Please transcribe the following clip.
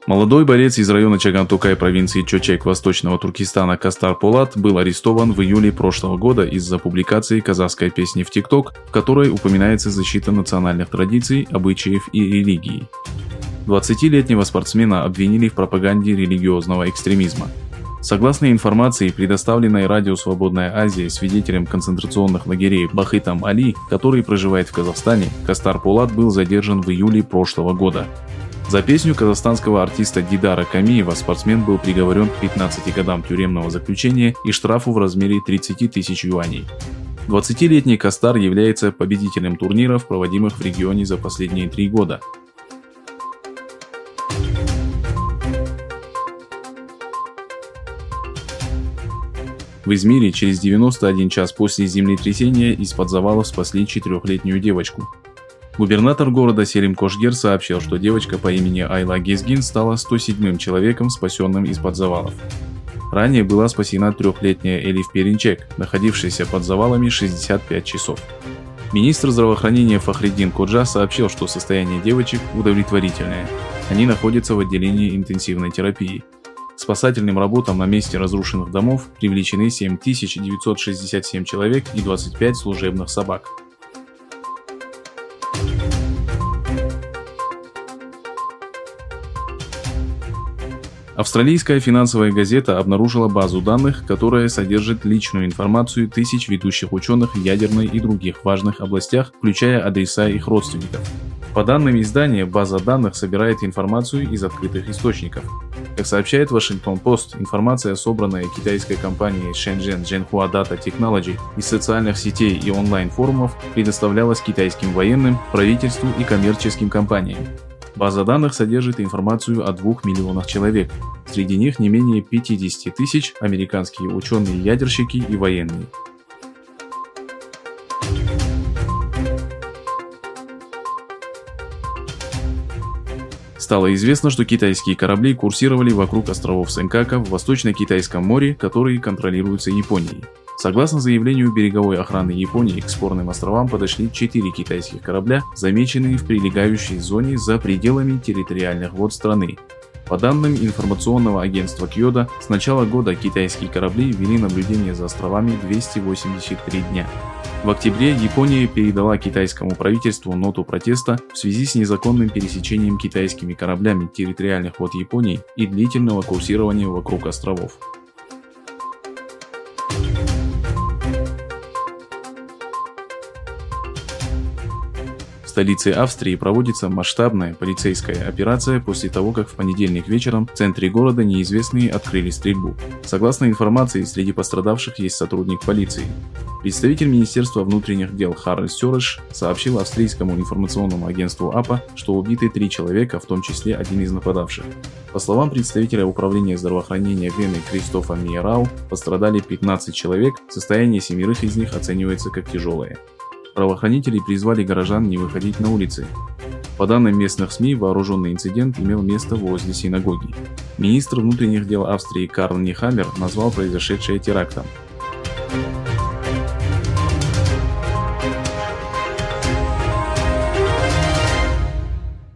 Молодой борец из района Чагантукай провинции Чочек Восточного Туркестана Кастар Полат был арестован в июле прошлого года из-за публикации казахской песни в ТикТок, в которой упоминается защита национальных традиций, обычаев и религии. 20-летнего спортсмена обвинили в пропаганде религиозного экстремизма. Согласно информации, предоставленной радио «Свободная Азия» свидетелем концентрационных лагерей Бахытом Али, который проживает в Казахстане, Кастар Полат был задержан в июле прошлого года. За песню казахстанского артиста Дидара Камиева спортсмен был приговорен к 15 годам тюремного заключения и штрафу в размере 30 тысяч юаней. 20-летний Кастар является победителем турниров, проводимых в регионе за последние 3 года. В Измире через 91 час после землетрясения из-под завалов спасли 4-летнюю девочку. Губернатор города Селим Кошгер сообщил, что девочка по имени Айла Гезгин стала 107-м человеком, спасенным из-под завалов. Ранее была спасена 3-летняя Элиф Перинчек, находившаяся под завалами 65 часов. Министр здравоохранения Фахриддин Коджа сообщил, что состояние девочек удовлетворительное. Они находятся в отделении интенсивной терапии. К спасательным работам на месте разрушенных домов привлечены 7967 человек и 25 служебных собак. Австралийская финансовая газета обнаружила базу данных, которая содержит личную информацию тысяч ведущих ученых в ядерной и других важных областях, включая адреса их родственников. По данным издания, база данных собирает информацию из открытых источников. Как сообщает Вашингтон Пост, информация, собранная китайской компанией Shenzhen Zhenhua Data Technology из социальных сетей и онлайн-форумов, предоставлялась китайским военным, правительству и коммерческим компаниям. База данных содержит информацию о 2 миллионах человек. Среди них не менее 50 тысяч американские ученые-ядерщики и военные. Стало известно, что китайские корабли курсировали вокруг островов Сенкака в Восточно-Китайском море, которые контролируются Японией. Согласно заявлению береговой охраны Японии, к спорным островам подошли 4 китайских корабля, замеченные в прилегающей зоне за пределами территориальных вод страны. По данным информационного агентства Кьода, с начала года китайские корабли вели наблюдение за островами 283 дня. В октябре Япония передала китайскому правительству ноту протеста в связи с незаконным пересечением китайскими кораблями территориальных вод Японии и длительного курсирования вокруг островов. В столице Австрии проводится масштабная полицейская операция после того, как в понедельник вечером в центре города неизвестные открыли стрельбу. Согласно информации, среди пострадавших есть сотрудник полиции. Представитель Министерства внутренних дел Харальд Сёреш сообщил австрийскому информационному агентству АПА, что убиты 3 человека, в том числе один из нападавших. По словам представителя управления здравоохранения Вены Кристофа Мейерау, пострадали 15 человек, состояние 7 из них оценивается как тяжелое. Правоохранители призвали горожан не выходить на улицы. По данным местных СМИ, вооруженный инцидент имел место возле синагоги. Министр внутренних дел Австрии Карл Нихаммер назвал произошедшее терактом.